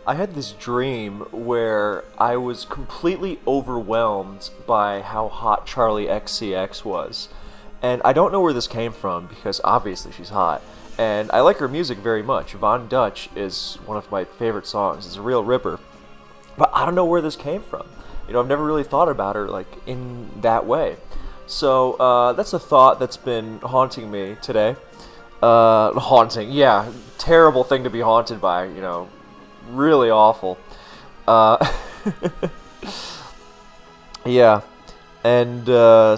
I had this dream where I was completely overwhelmed by how hot Charlie XCX was. And I don't know where this came from because obviously she's hot. And I like her music very much. Von Dutch is one of my favorite songs. It's a real ripper. But I don't know where this came from. I've never really thought about her like in that way. So that's a thought that's been haunting me today. Haunting, yeah, terrible thing to be haunted by. Really awful. Uh, yeah, and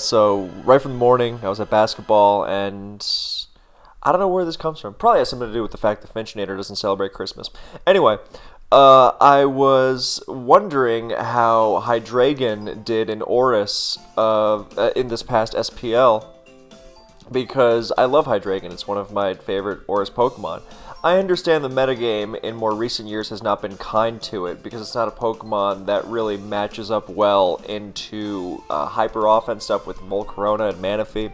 so right from the morning, I was at basketball, and I don't know where this comes from. Probably has something to do with the fact that Finchinator doesn't celebrate Christmas. Anyway, I was wondering how Hydreigon did in ORAS in this past SPL, because I love Hydreigon. It's one of my favorite ORAS Pokemon. I understand the metagame in more recent years has not been kind to it, because it's not a Pokemon that really matches up well into hyper offense stuff with Volcarona and Manaphy.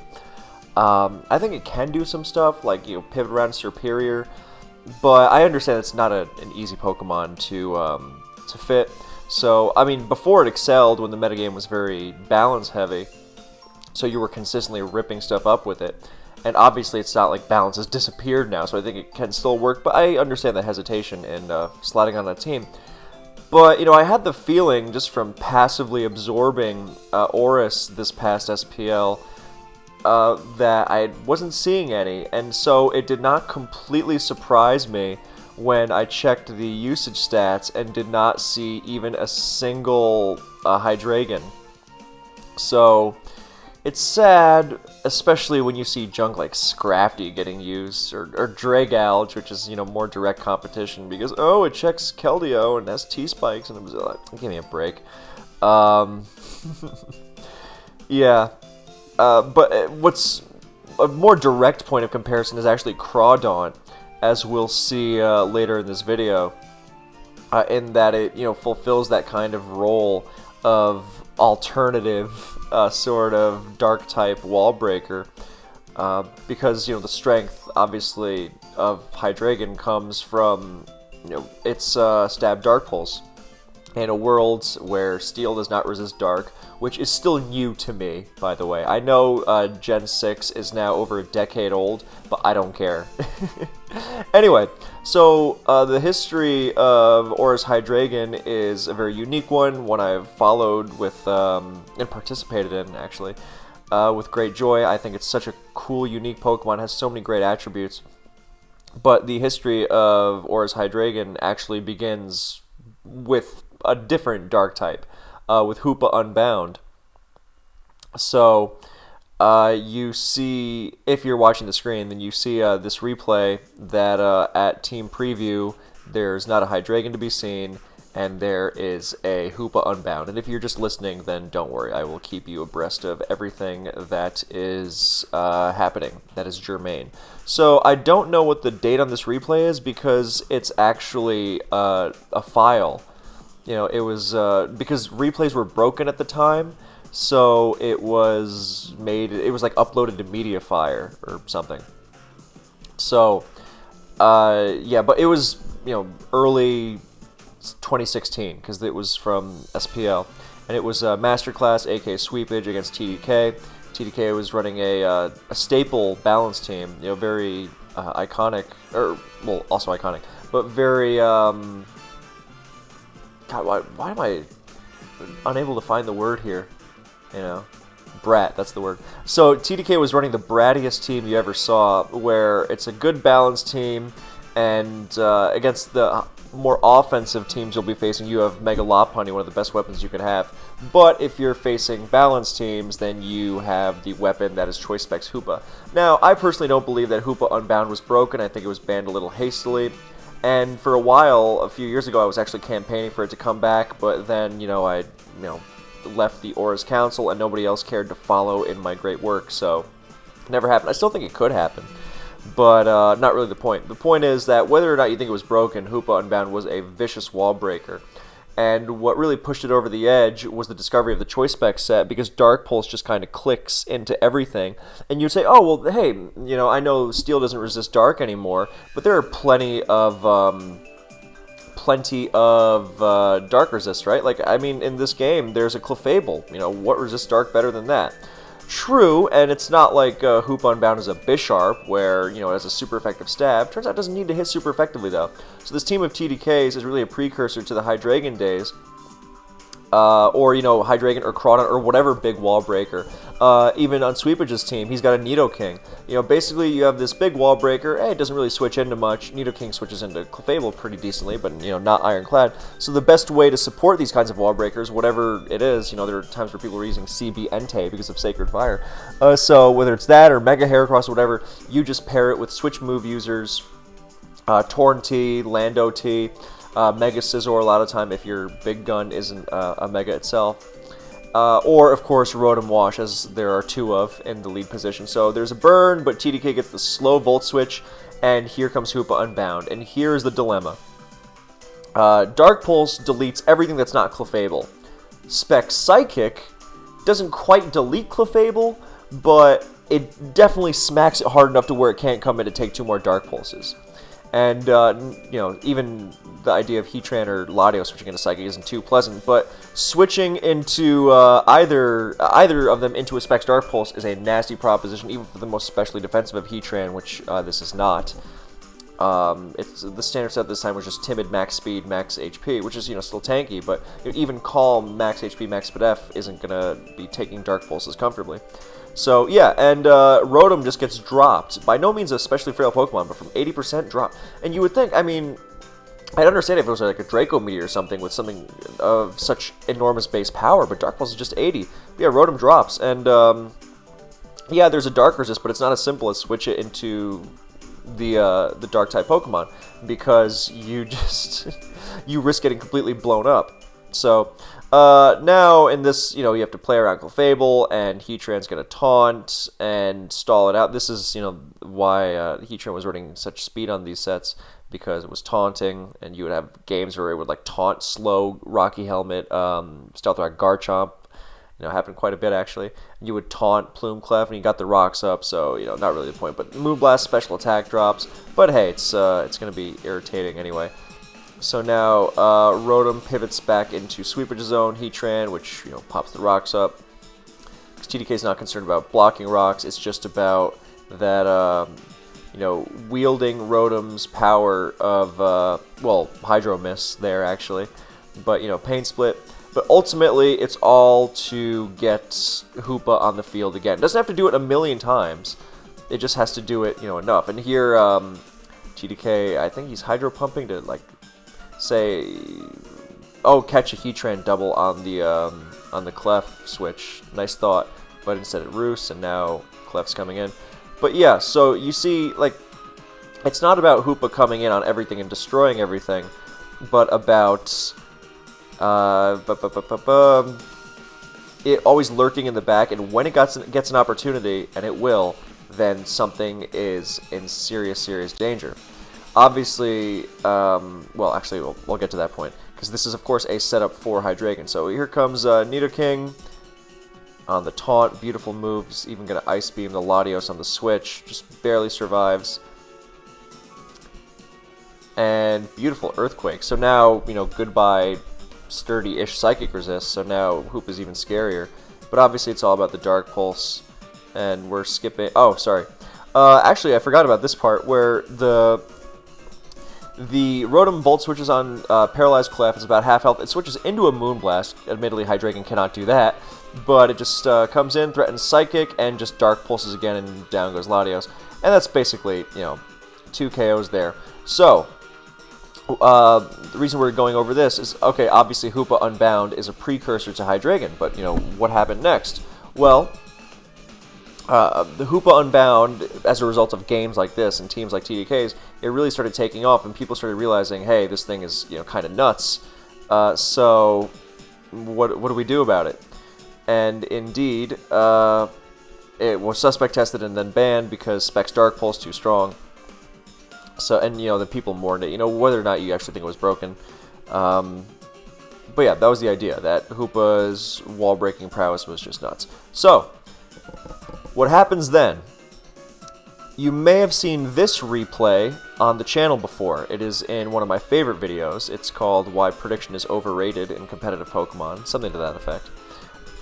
I think it can do some stuff, like, pivot around Superior, but I understand it's not an easy Pokemon to fit. So, I mean, before it excelled, when the metagame was very balance heavy, so you were consistently ripping stuff up with it. And obviously it's not like balance has disappeared now, so I think it can still work, but I understand the hesitation in sliding on a team. But, I had the feeling, just from passively absorbing ORAS this past SPL, that I wasn't seeing any, and so it did not completely surprise me when I checked the usage stats and did not see even a single Hydreigon. So it's sad, especially when you see junk like Scrafty getting used, or Dragalge, which is, more direct competition, because, it checks Keldeo and has T-Spikes, and it was like, give me a break. Yeah. But what's a more direct point of comparison is actually Cradon, as we'll see later in this video, in that it, fulfills that kind of role of alternative sort of dark type wall breaker, because the strength obviously of Hydreigon comes from its stab dark pulse in a world where steel does not resist dark, which is still new to me, by the way. I know Gen 6 is now over a decade old, but I don't care. Anyway, so the history of ORAS Hydreigon is a very unique one I've followed with, and participated in, actually, with great joy. I think it's such a cool, unique Pokemon, it has so many great attributes. But the history of ORAS Hydreigon actually begins with a different dark type, with Hoopa Unbound. So, you see, if you're watching the screen, then you see this replay that at Team Preview, there's not a Hydreigon to be seen, and there is a Hoopa Unbound. And if you're just listening, then don't worry, I will keep you abreast of everything that is happening, that is germane. So, I don't know what the date on this replay is, because it's actually a file. It was, because replays were broken at the time, so it was like uploaded to Mediafire or something. So, yeah, but it was, early 2016, because it was from SPL, and it was a Masterclass, aka Sweepage, against TDK. TDK was running a staple balance team, very iconic, or, well, also iconic, but very, God, why am I unable to find the word here? Brat, that's the word. So TDK was running the brattiest team you ever saw, where it's a good balanced team, and against the more offensive teams you'll be facing, you have Mega Lopunny, one of the best weapons you could have. But if you're facing balanced teams, then you have the weapon that is Choice Specs Hoopa. Now, I personally don't believe that Hoopa Unbound was broken. I think it was banned a little hastily. And for a while, a few years ago, I was actually campaigning for it to come back, but then, I left the ORAS Council, and nobody else cared to follow in my great work, so it never happened. I still think it could happen, but not really the point. The point is that whether or not you think it was broken, Hoopa Unbound was a vicious wall breaker. And what really pushed it over the edge was the discovery of the Choice Spec set, because Dark Pulse just kind of clicks into everything. And you'd say, oh, well, hey, I know Steel doesn't resist Dark anymore, but there are plenty of plenty of dark resist, right? Like, I mean, in this game, there's a Clefable. You know, what resists dark better than that? True, and it's not like Hoopa Unbound is a Bisharp, where, you know, it has a super effective stab. Turns out it doesn't need to hit super effectively, though. So this team of TDKs is really a precursor to the Hydreigon days. Or, you know, Hydreigon or Cradon or whatever big wall breaker. Even on Sweepage's team, he's got a Nidoking. You know, basically you have this big wall breaker. Hey, it doesn't really switch into much. Nidoking switches into Clefable pretty decently, but, you know, not Ironclad. So the best way to support these kinds of wall breakers, whatever it is, you know, there are times where people are using CB Entei because of Sacred Fire. So whether it's that or Mega Heracross or whatever, you just pair it with switch move users, Torn T, Lando T, Mega Scizor a lot of time if your big gun isn't a Mega itself. Or, of course, Rotom Wash, as there are two of in the lead position. So there's a burn, but TDK gets the slow Volt Switch, and here comes Hoopa Unbound. And here's the dilemma. Dark Pulse deletes everything that's not Clefable. Spec Psychic doesn't quite delete Clefable, but it definitely smacks it hard enough to where it can't come in to take 2 more Dark Pulses. And, you know, even the idea of Heatran or Latios switching into Psychic isn't too pleasant, but switching into either of them into a Specs Dark Pulse is a nasty proposition, even for the most specially defensive of Heatran, which this is not. The standard set this time was just Timid, Max Speed, Max HP, which is, you know, still tanky, but even Calm, Max HP, Max Spadef isn't going to be taking Dark Pulses comfortably. So, yeah, and Rotom just gets dropped. By no means a especially frail Pokemon, but from 80% drop. And you would think, I mean, I'd understand if it was like a Draco Meteor or something with something of such enormous base power, but Dark Pulse is just 80. But yeah, Rotom drops, and yeah, there's a Dark Resist, but it's not as simple as switch it into the Dark-type Pokemon, because you just, you risk getting completely blown up. So, now in this, you know, you have to play around Clefable, and Heatran's going to taunt and stall it out. This is, you know, why Heatran was running such speed on these sets, because it was taunting, and you would have games where it would, like, taunt, slow, Rocky Helmet, Stealth Rock, Garchomp. You know, happened quite a bit, actually. You would taunt Plume Clef, and you got the rocks up, so, you know, not really the point. But Moonblast special attack drops, but hey, it's going to be irritating anyway. So now, Rotom pivots back into Sweepage's Zone, Heatran, which, you know, pops the rocks up. Because TDK's not concerned about blocking rocks, it's just about that, you know, wielding Rotom's power of, well, Hydro Miss there, actually. But, you know, Pain Split. But ultimately, it's all to get Hoopa on the field again. It doesn't have to do it a million times. It just has to do it, you know, enough. And here, TDK, I think he's Hydro Pumping to, like, say, oh, catch a Heatran double on the Clef switch. Nice thought. But instead it roosts, and now Clef's coming in. But yeah, so you see, like, it's not about Hoopa coming in on everything and destroying everything, but about it always lurking in the back, and when it gets an opportunity, and it will, then something is in serious, serious danger. Obviously, well, actually, we'll get to that point, because this is, of course, a setup for Hydreigon. So here comes Nidoking on the taunt, beautiful moves, even going to Ice Beam the Latios on the switch, just barely survives. And beautiful Earthquake. So now, you know, goodbye sturdy-ish Psychic Resist, so now Hoop is even scarier. But obviously it's all about the Dark Pulse, and we're skipping... Oh, sorry. Actually, I forgot about this part, where the Rotom Volt switches on Paralyzed Clef. It's about half health. It switches into a Moonblast. Admittedly, Hydreigon cannot do that, but it just comes in, threatens Psychic, and just Dark Pulses again, and down goes Latios. And that's basically, you know, 2 KOs there. So, the reason we're going over this is, okay, obviously Hoopa Unbound is a precursor to Hydreigon, but, you know, what happened next? Well, the Hoopa Unbound, as a result of games like this and teams like TDK's, it really started taking off, and people started realizing, hey, this thing is, you know, kind of nuts. So, what do we do about it? And indeed, it was suspect tested and then banned because Specs Dark Pulse too strong. So, and, you know, the people mourned it, you know, whether or not you actually think it was broken. But yeah, that was the idea, that Hoopa's wall-breaking prowess was just nuts. So, what happens then You may have seen this replay on the channel before. It is in one of my favorite videos. It's called Why Prediction is Overrated in Competitive Pokemon, something to that effect.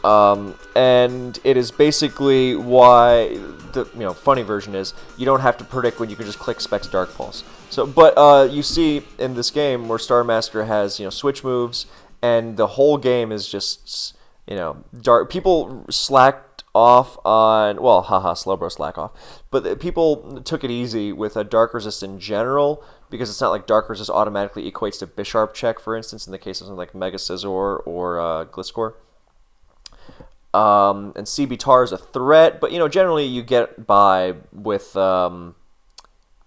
And it is basically why the funny version is you don't have to predict when you can just click Specs Dark Pulse. So, but you see in this game where Star Master has switch moves, and the whole game is just dark. People slacked off on, well, haha, Slowbro slack off, but people took it easy with a Dark Resist in general, because it's not like Dark Resist automatically equates to Bisharp check, for instance, in the case of something like Mega Scizor or Gliscor. And CB-Tar is a threat, but generally you get by with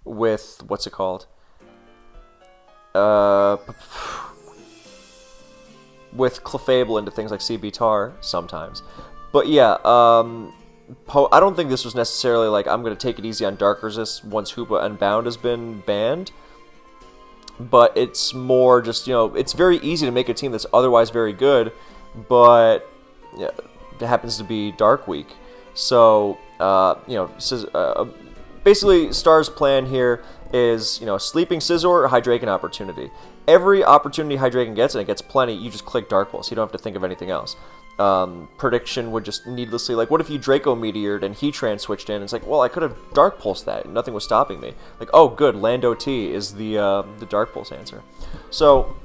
what's it called? With Clefable into things like CB-Tar sometimes. But yeah, I don't think this was necessarily like, I'm going to take it easy on Dark Resist once Hoopa Unbound has been banned. But it's more just, it's very easy to make a team that's otherwise very good, but it happens to be Dark Week. So, basically, Star's plan here is, Sleeping Scizor or Hydreigon opportunity. Every opportunity Hydreigon gets, and it gets plenty, you just click Dark Pulse. You don't have to think of anything else. Prediction would just needlessly, like, what if you Draco Meteored and Heatran switched in? It's like, well, I could have Dark Pulsed that. Nothing was stopping me. Like, oh, good, Lando T is the Dark Pulse answer. So,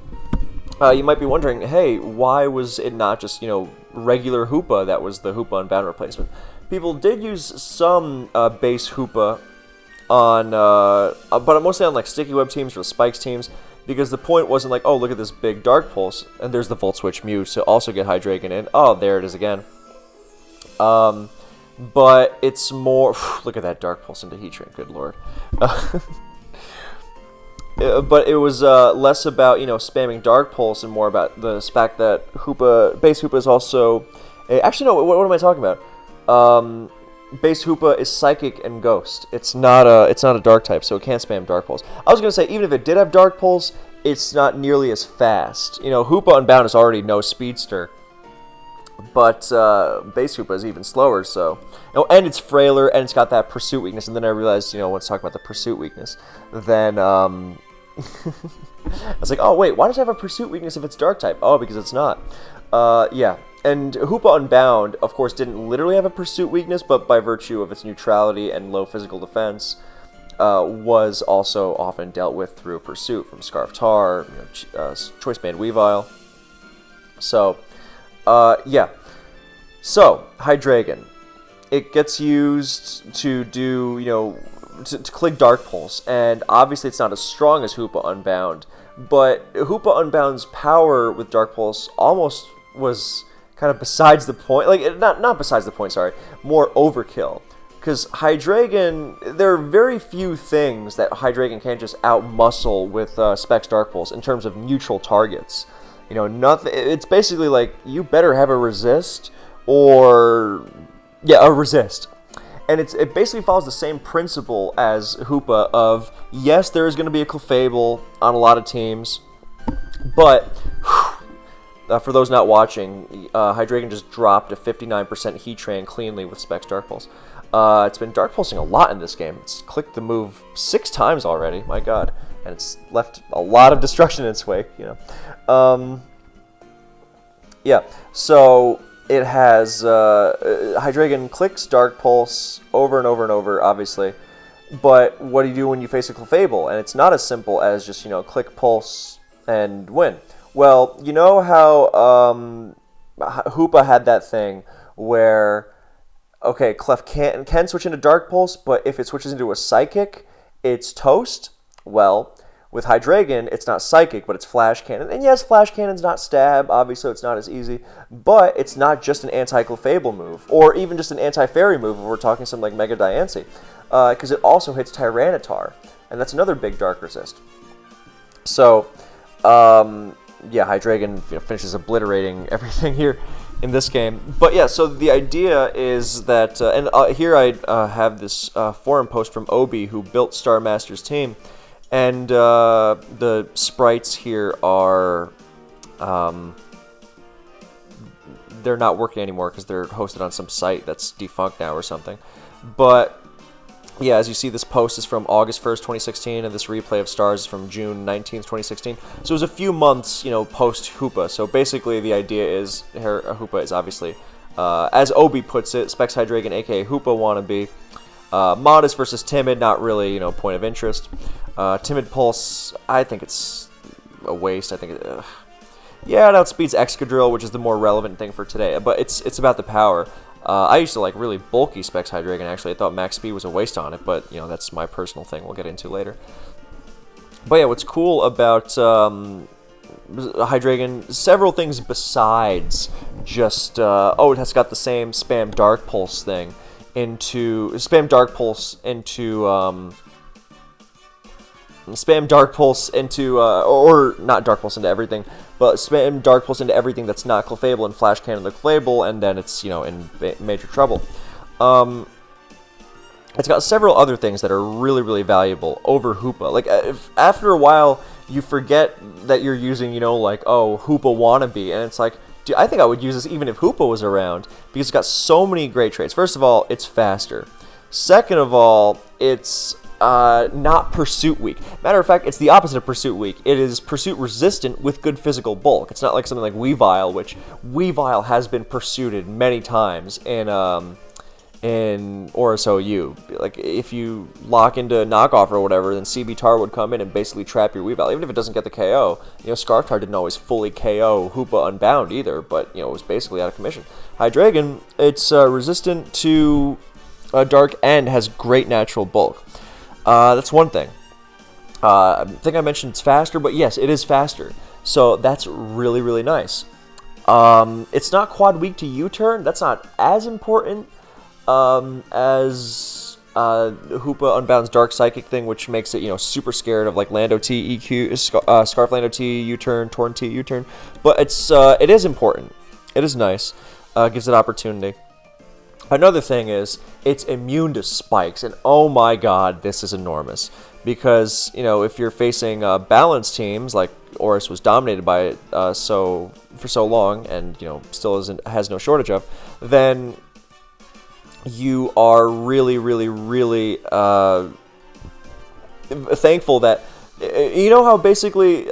you might be wondering, hey, why was it not just, regular Hoopa that was the Hoopa Unbound replacement? People did use some base Hoopa on, but mostly on, like, Sticky Web teams or Spikes teams, because the point wasn't like, oh, look at this big Dark Pulse, and there's the Volt Switch Mew to also get Hydreigon in. Oh, there it is again. But it's more... look at that Dark Pulse into Heatran, good lord. But it was less about, spamming Dark Pulse and more about the fact that base Hoopa is also... Actually, no, what am I talking about? Base Hoopa is Psychic and Ghost. It's not a Dark type, so it can't spam Dark Pulse. I was going to say, even if it did have Dark Pulse, it's not nearly as fast. Hoopa Unbound is already no speedster, but base Hoopa is even slower, so... and it's frailer, and it's got that Pursuit weakness, and then I realized, let's talk about the Pursuit weakness. Then, I was like, oh, wait, why does it have a Pursuit weakness if it's Dark type? Oh, because it's not. Yeah. And Hoopa Unbound, of course, didn't literally have a Pursuit weakness, but by virtue of its neutrality and low physical defense, was also often dealt with through a Pursuit from Scarf Tar, Choice Band Weavile. So, yeah. So, Hydreigon. It gets used to do, to click Dark Pulse, and obviously it's not as strong as Hoopa Unbound, but Hoopa Unbound's power with Dark Pulse almost was kind of besides the point, like, not besides the point, sorry, more overkill. Because Hydreigon, there are very few things that Hydreigon can't just outmuscle with Specs Dark Pulse in terms of neutral targets. Nothing. It's basically like, you better have a resist, or... yeah, a resist. And it basically follows the same principle as Hoopa of, yes, there is going to be a Clefable on a lot of teams, but... for those not watching, Hydreigon just dropped a 59% Heatran cleanly with Specs Dark Pulse. It's been Dark Pulsing a lot in this game. It's clicked the move 6 times already, my god. And it's left a lot of destruction in its wake, Yeah, so it has... Hydreigon clicks Dark Pulse over and over and over, obviously. But what do you do when you face a Clefable? And it's not as simple as just, click Pulse and win. Well, you know how Hoopa had that thing where, okay, Clef can switch into Dark Pulse, but if it switches into a Psychic, it's toast? Well, with Hydreigon, it's not Psychic, but it's Flash Cannon. And yes, Flash Cannon's not Stab, obviously it's not as easy, but it's not just an anti-Clefable move, or even just an anti-Fairy move if we're talking something like Mega Diancie, because it also hits Tyranitar, and that's another big Dark Resist. So, yeah, Hydreigon finishes obliterating everything here in this game. But yeah, so the idea is that, and here I have this forum post from Obi, who built Star Master's team, and the sprites here are, they're not working anymore because they're hosted on some site that's defunct now or something. But yeah, as you see, this post is from August 1st, 2016, and this replay of stars is from June 19th, 2016. So it was a few months, post Hoopa. So basically, the idea is Hoopa is obviously, as Obi puts it, Specs Hydreigon, aka Hoopa wannabe. Modest versus Timid, not really, point of interest. Timid Pulse, I think it's a waste. I think yeah, it outspeeds Excadrill, which is the more relevant thing for today. But it's about the power. I used to like really bulky Specs Hydreigon, actually. I thought max speed was a waste on it, but, that's my personal thing we'll get into later. But yeah, what's cool about Hydreigon, several things besides just, it has got the same Spam Dark Pulse thing into, Spam Dark Pulse into, or not Dark Pulse into everything, but spam Dark Pulse into everything that's not Clefable and Flash Cannon the Clefable, and then it's, in major trouble. It's got several other things that are really, really valuable over Hoopa. Like, after a while, you forget that you're using, Hoopa wannabe, and it's like, dude, I think I would use this even if Hoopa was around, because it's got so many great traits. First of all, it's faster. Second of all, it's not pursuit weak. Matter of fact, it's the opposite of pursuit weak. It is pursuit resistant with good physical bulk. It's not like something like Weavile, which Weavile has been pursuited many times in ORAS OU. Like, if you lock into knockoff or whatever, then CB Tar would come in and basically trap your Weavile, even if it doesn't get the KO. Scarf Tar didn't always fully KO Hoopa Unbound either, but, it was basically out of commission. Hydreigon, it's resistant to Dark and has great natural bulk. That's one thing. I think I mentioned it's faster, but yes, it is faster. So that's really, really nice. It's not quad weak to U-turn. That's not as important as Hoopa Unbound's Dark Psychic thing, which makes it, super scared of like Lando T, EQ, Scarf Lando T, U-turn, Torn T, U-turn. But it is important. It is nice. Gives it opportunity. Another thing is, it's immune to spikes, and oh my god, this is enormous. Because, if you're facing balanced teams, like ORAS was dominated by it for so long, and, still has no shortage of, then you are really, really, really thankful that, how basically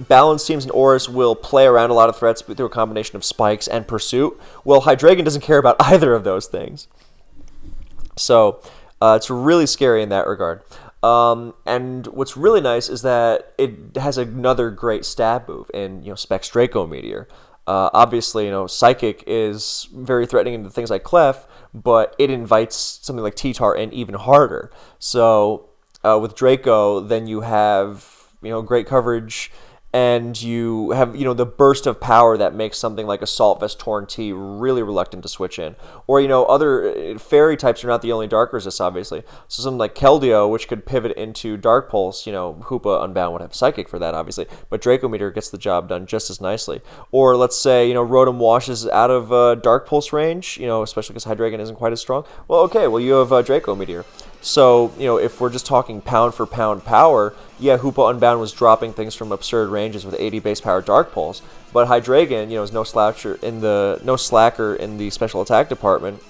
balanced teams in ORAS will play around a lot of threats through a combination of spikes and pursuit? Well, Hydreigon doesn't care about either of those things. So it's really scary in that regard. And what's really nice is that it has another great stab move in, Specs Draco Meteor. Obviously, Psychic is very threatening into things like Clef, but it invites something like T-Tar in even harder. So with Draco, then you have, great coverage, and you have, the burst of power that makes something like Assault Vest Torn T really reluctant to switch in. Or, other fairy types are not the only dark resist, obviously. So something like Keldeo, which could pivot into Dark Pulse, Hoopa Unbound would have Psychic for that, obviously. But Draco Meteor gets the job done just as nicely. Or let's say, Rotom washes out of Dark Pulse range, especially because Hydreigon isn't quite as strong. Well, okay, you have Draco Meteor. So, if we're just talking pound for pound power, yeah, Hoopa Unbound was dropping things from absurd ranges with 80 base power Dark Pulse, but Hydreigon, is no slacker in the special attack department,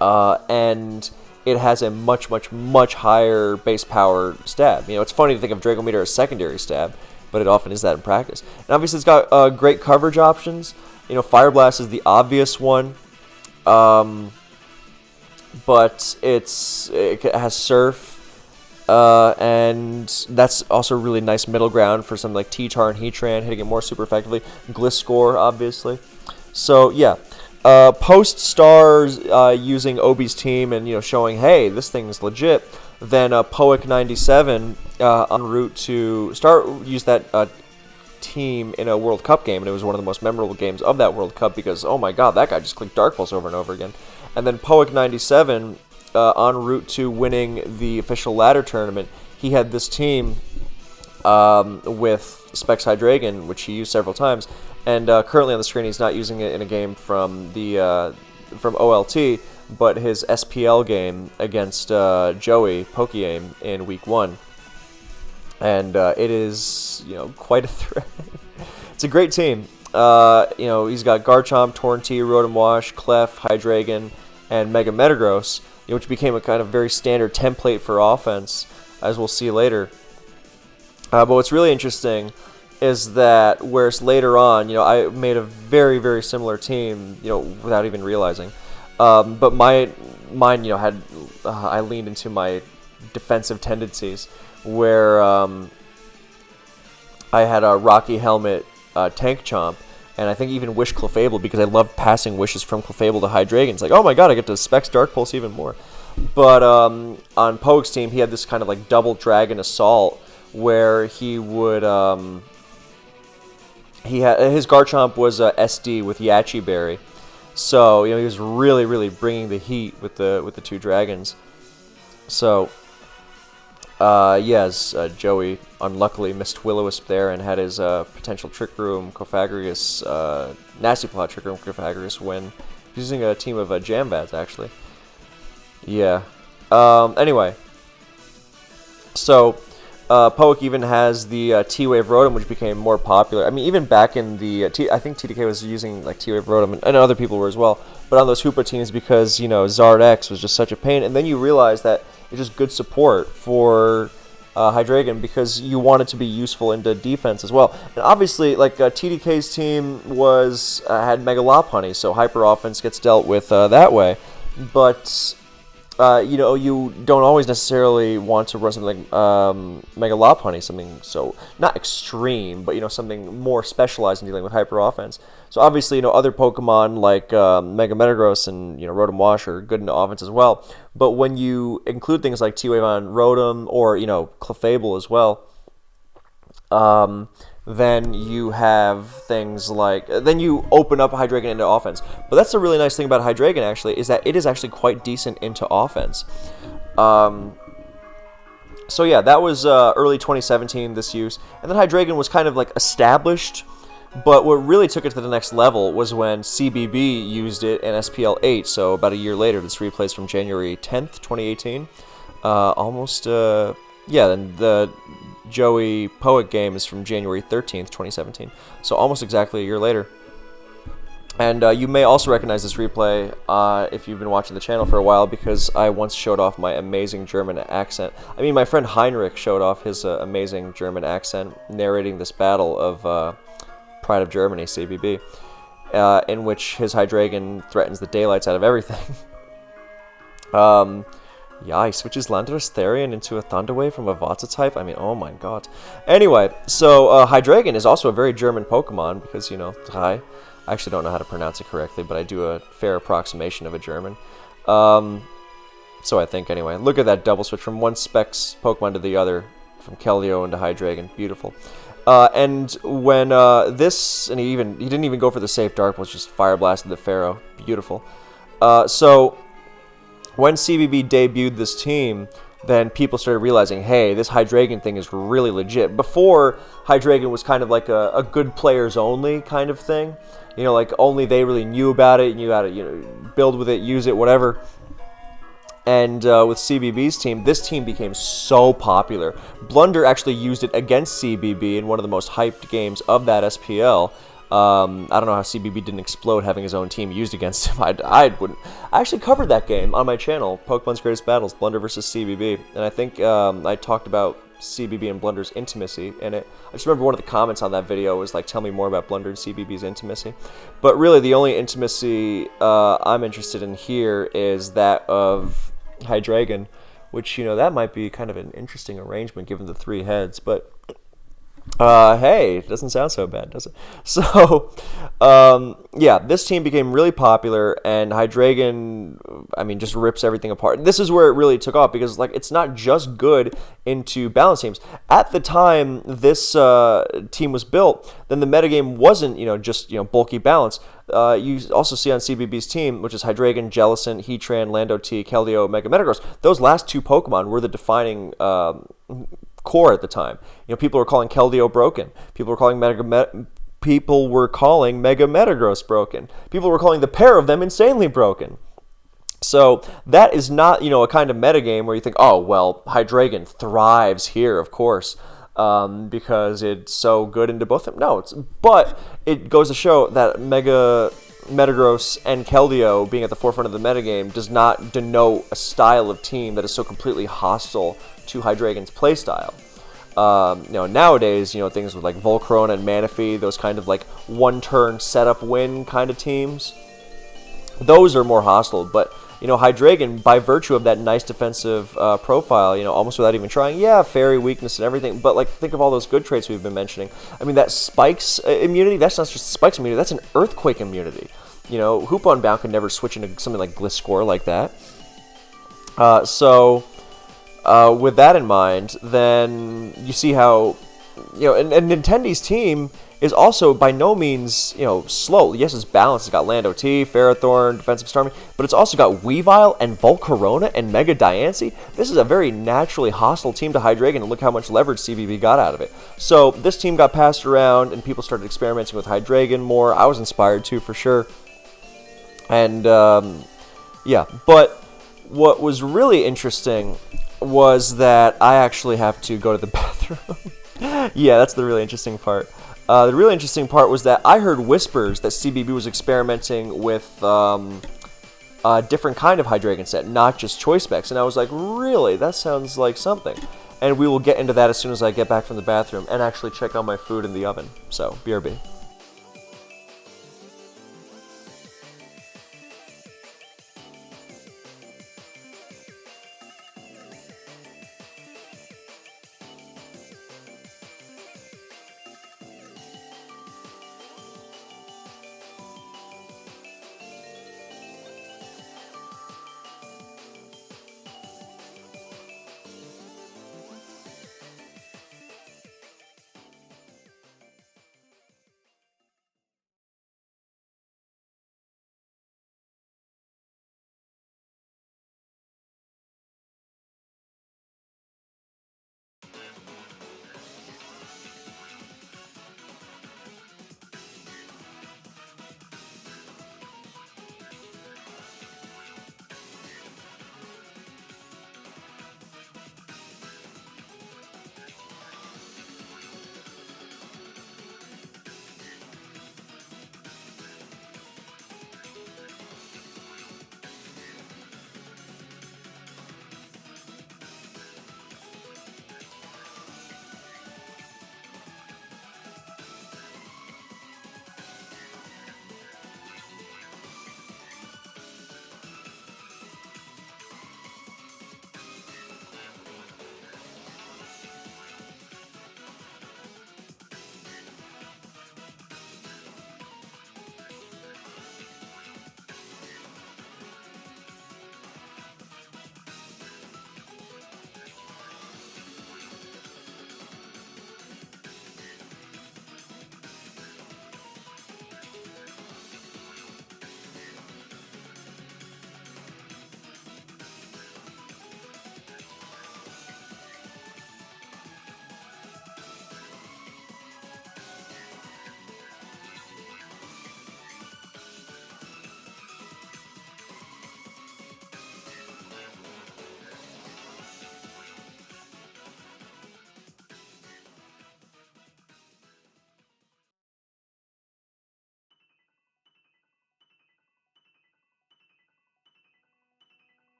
and it has a much, much, much higher base power stab. It's funny to think of Draco Meteor as secondary stab, but it often is that in practice. And obviously, it's got great coverage options. Fire Blast is the obvious one. But it has Surf, and that's also really nice middle ground for something like T-Tar and Heatran, hitting it more super effectively. Gliscor, obviously. So, yeah. Post-stars using Obi's team and, showing, hey, this thing's legit, then Poic97 en route to use that team in a World Cup game, and it was one of the most memorable games of that World Cup because, oh my god, that guy just clicked Dark Pulse over and over again. And then Poic97, en route to winning the official ladder tournament, he had this team with Specs Hydreigon, which he used several times. And currently on the screen, he's not using it in a game from OLT, but his SPL game against Joey Pokeaim in Week 1. And it is, quite a threat. It's a great team. He's got Garchomp, Torn T, Rotom Wash, Clef, Hydreigon, and Mega Metagross. which became a kind of very standard template for offense, as we'll see later. But what's really interesting is that whereas later on, I made a very, very similar team, without even realizing. But mine, had I leaned into my defensive tendencies, where I had a Rocky Helmet, Tank Chomp, and I think even Wish Clefable, because I love passing wishes from Clefable to Hydreigon. It's like, oh my god, I get to Specs Dark Pulse even more. But on Pogue's team, he had this kind of like double Dragon Assault, where he would his Garchomp was SD with Yachi Berry, so he was really, really bringing the heat with the two dragons. So yes, Joey unluckily missed Will-O-Wisp there and had his potential Trick Room Cofagrigus, Nasty Plot Trick Room Cofagrigus win. He's using a team of Jamvads, actually. Yeah. Anyway, so Poke even has the T-Wave Rotom, which became more popular. I mean, even back in the I think TDK was using like T-Wave Rotom, and other people were as well. But on those Hoopa teams, because Zard X was just such a pain, and then you realize that it's just good support for Hydreigon, because you want it to be useful into defense as well. And obviously, like TDK's team had Mega Lopunny, so hyper offense gets dealt with that way. But you don't always necessarily want to run something like Mega Lopunny, something so not extreme, but something more specialized in dealing with hyper offense. So obviously, other Pokemon like Mega Metagross and Rotom Wash are good into offense as well. But when you include things like T-Wave on Rotom or Clefable as well, then you have things like, then you open up Hydreigon into offense. But that's the really nice thing about Hydreigon, actually, is that it is actually quite decent into offense. So yeah, that was early 2017, this use. And then Hydreigon was kind of like established, but what really took it to the next level was when CBB used it in SPL 8, so about a year later. This replays from January 10th, 2018. Yeah, then the Joey Poet game is from January 13th, 2017. So almost exactly a year later. And you may also recognize this replay if you've been watching the channel for a while, because I once showed off my amazing German accent. I mean, my friend Heinrich showed off his amazing German accent narrating this battle of Pride of Germany, CBB, in which his Hydreigon threatens the daylights out of everything. Yeah, he switches Landorus Therian into a Thunderwave from a Vata type. I mean, oh my god. Anyway, so Hydreigon is also a very German Pokemon, because, Drei. I actually don't know how to pronounce it correctly, but I do a fair approximation of a German. So I think, anyway. Look at that double switch from one Specs Pokemon to the other, from Keldeo into Hydreigon. Beautiful. And when and he didn't even go for the safe Dark Pulse, just Fire Blasted the Pharaoh. Beautiful. So when CBB debuted this team, then people started realizing, hey, this Hydreigon thing is really legit. Before, Hydreigon was kind of like a good players only kind of thing. Like only they really knew about it, knew how to build with it, use it, whatever. And with CBB's team, this team became so popular. Blunder actually used it against CBB in one of the most hyped games of that SPL. I don't know how CBB didn't explode having his own team used against him. I wouldn't. I actually covered that game on my channel, Pokemon's Greatest Battles, Blunder versus CBB. And I think I talked about CBB and Blunder's intimacy in it. I just remember one of the comments on that video was like, tell me more about Blunder and CBB's intimacy. But really, the only intimacy I'm interested in here is that of Hydreigon, which, that might be kind of an interesting arrangement given the 3 heads, but hey, it doesn't sound so bad, does it? So, yeah, this team became really popular, and Hydreigon, I mean, just rips everything apart. This is where it really took off, because, like, it's not just good into balance teams. At the time this team was built, then the metagame wasn't, just, bulky balance. You also see on CBB's team, which is Hydreigon, Jellicent, Heatran, Lando T, Keldeo, Mega Metagross, those last 2 Pokemon were the defining core at the time. People were calling Keldeo broken. People were calling Mega Metagross broken. People were calling the pair of them insanely broken. So that is not, a kind of metagame where you think, oh, well, Hydreigon thrives here, of course, because it's so good into both of them. No, but it goes to show that Mega Metagross and Keldeo being at the forefront of the metagame does not denote a style of team that is so completely hostile to Hydreigon's playstyle. Nowadays, things with like Volcarona and Manaphy, those kind of like one-turn setup win kind of teams, those are more hostile. But Hydreigon, by virtue of that nice defensive profile, almost without even trying, fairy weakness and everything, but like think of all those good traits we've been mentioning. I mean, that Spikes immunity, that's not just Spikes immunity, that's an Earthquake immunity. Hoopa Unbound could never switch into something like Gliscor like that. With that in mind, then you see how, and Nintendo's team is also by no means, slow. Yes, it's balanced. It's got Land OT, Ferrothorn, Defensive Starmie, but it's also got Weavile and Volcarona and Mega Diancie. This is a very naturally hostile team to Hydreigon, and look how much leverage CBB got out of it. So this team got passed around, and people started experimenting with Hydreigon more. I was inspired to, for sure. And, but what was really interesting was that I actually have to go to the bathroom. Yeah, that's the really interesting part. The really interesting part was that I heard whispers that CBB was experimenting with a different kind of Hydreigon set, not just Choice Specs. And I was like, really? That sounds like something. And we will get into that as soon as I get back from the bathroom and actually check on my food in the oven. So, BRB.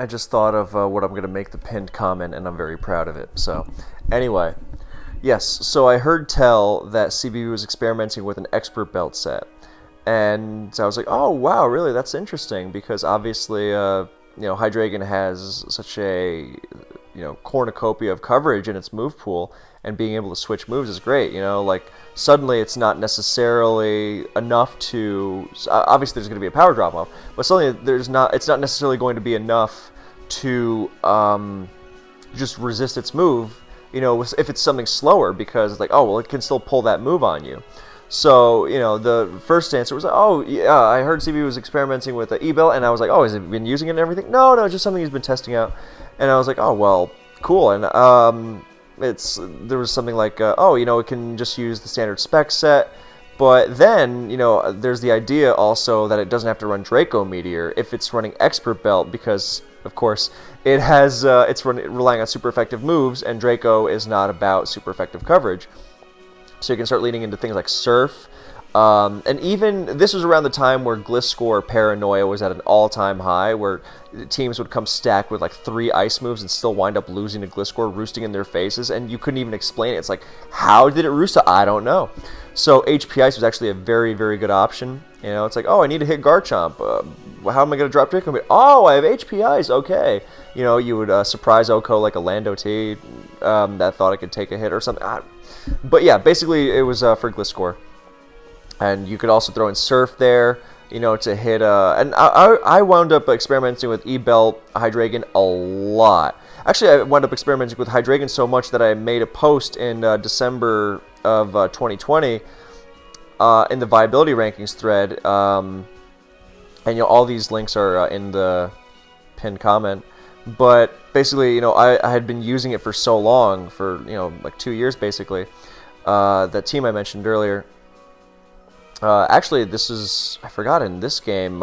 I just thought of what I'm going to make the pinned comment, and I'm very proud of it. So, anyway, yes, so I heard tell that CBB was experimenting with an expert belt set. And I was like, oh, wow, really? That's interesting, because obviously, Hydreigon has such a, cornucopia of coverage in its move pool, and being able to switch moves is great. Suddenly it's not necessarily enough to, obviously there's going to be a power drop off, but suddenly it's not necessarily going to be enough to just resist its move, if it's something slower, because it's like, oh, well, it can still pull that move on you. So, the first answer was, oh, yeah, I heard CB was experimenting with the E-Belt, and I was like, oh, has he been using it and everything? No, just something he's been testing out. And I was like, oh, well, cool. And there was something like, oh, you know, it can just use the standard spec set. But then, you know, there's the idea also that it doesn't have to run Draco Meteor if it's running Expert Belt, because, of course, it has relying on super effective moves, and Draco is not about super effective coverage. So you can start leaning into things like Surf. And even, this was around the time where Gliscor Paranoia was at an all-time high, where teams would come stacked with like 3 ice moves and still wind up losing to Gliscor, roosting in their faces, and you couldn't even explain it. It's like, how did it roost? I don't know. So HP Ice was actually a very, very good option. You know, it's like, oh, I need to hit Garchomp. How am I going to drop Draco? Oh, I have HP Ice. Okay. You know, you would surprise Oko like a Lando T that thought it could take a hit or something. But yeah, basically it was for Gliscor. And you could also throw in Surf there, you know, to hit... and I wound up experimenting with E-Belt Hydreigon a lot. Actually, I wound up experimenting with Hydreigon so much that I made a post in December of 2020 in the viability rankings thread. And, you know, all these links are in the pinned comment. But basically, you know, I had been using it for so long, for, you know, like 2 years basically. That team I mentioned earlier... actually, this is... I forgot in this game...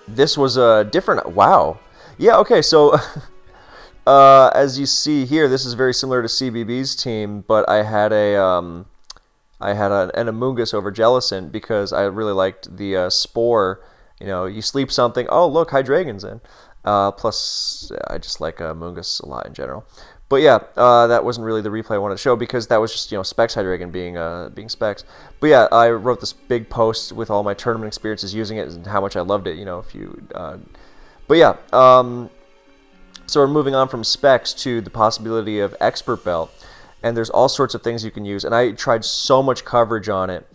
this was a different... Wow. Yeah, okay, so... as you see here, this is very similar to CBB's team, but I had an Amoonguss over Jellicent because I really liked the Spore. You know, you sleep something... Oh, look, Hydreigon's in. Plus, I just like Amoonguss a lot in general. But yeah, that wasn't really the replay I wanted to show because that was just, you know, Specs Hydreigon being Specs. But yeah, I wrote this big post with all my tournament experiences using it and how much I loved it, you know, if you... but yeah, so we're moving on from Specs to the possibility of Expert Belt. And there's all sorts of things you can use. And I tried so much coverage on it.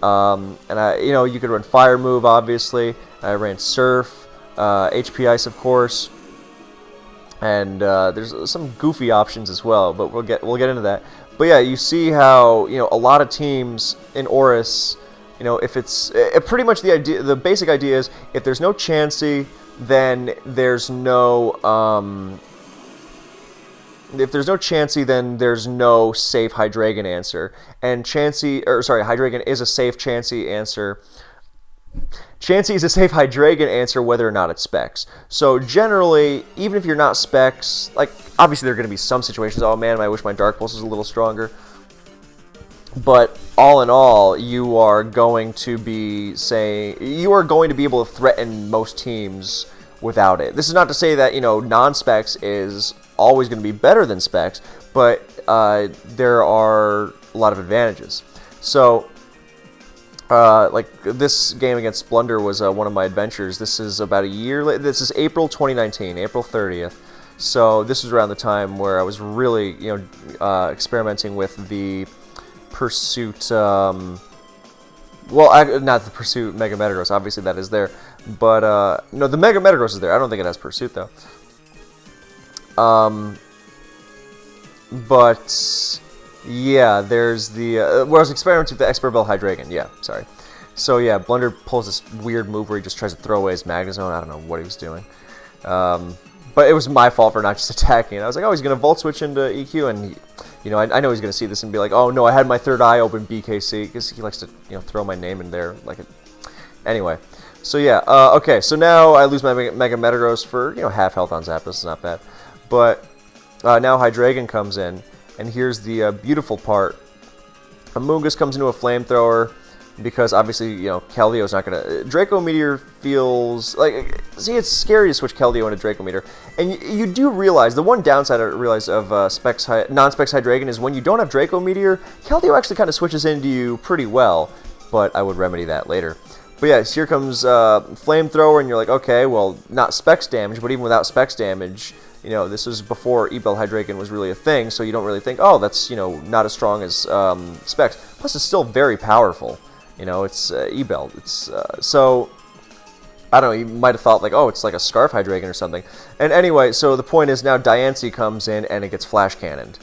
And you know, you could run Fire Move, obviously. I ran Surf, HP Ice, of course. And there's some goofy options as well, but we'll get into that. But yeah, you see how, you know, a lot of teams in ORAS, you know, if it's pretty much the basic idea is if there's no Chansy, then there's no safe Hydreigon answer. And Hydreigon is a safe Chansy answer. Chansey is a safe Hydreigon answer whether or not it's Specs. So generally, even if you're not Specs, like, obviously there are going to be some situations, oh man, I wish my Dark Pulse was a little stronger. But all in all, you are going to be able to threaten most teams without it. This is not to say that, you know, non-Specs is always going to be better than Specs, but there are a lot of advantages. So... like this game against Blunder was one of my adventures. This is about a year later. This is April 2019, April 30th. So this was around the time where I was really, you know, experimenting with the Pursuit. Well, not the Pursuit Mega Metagross. Obviously that is there, but no, the Mega Metagross is there. I don't think it has Pursuit though. But. Yeah, there's the... where I was experimenting with the Expert Belt Hydreigon. Yeah, sorry. So yeah, Blunder pulls this weird move where he just tries to throw away his Magnezone. I don't know what he was doing. But it was my fault for not just attacking. I was like, oh, he's going to Volt Switch into EQ, and he, you know, I know he's going to see this and be like, oh no, I had my third eye open BKC, because he likes to, you know, throw my name in there. Like it. Anyway, so yeah, okay, so now I lose my Mega Metagross for, you know, half health on Zapdos. This is not bad. But now Hydreigon comes in. And here's the beautiful part. Amoonguss comes into a Flamethrower because obviously, you know, Keldeo is not going to... Draco Meteor feels... like, see, it's scary to switch Keldeo into Draco Meteor. And you do realize, the one downside I realize of non-Specs Hydreigon is when you don't have Draco Meteor, Keldeo actually kind of switches into you pretty well. But I would remedy that later. But yeah, so here comes Flamethrower, and you're like, okay, well, not Specs damage, but even without Specs damage... You know, this was before E-Belt Hydreigon was really a thing, so you don't really think, oh, that's, you know, not as strong as Specs. Plus, it's still very powerful. You know, it's E-Belt. It's so, I don't know, you might have thought, like, oh, it's like a Scarf Hydreigon or something. And anyway, so the point is now Diancie comes in and it gets Flash Cannoned.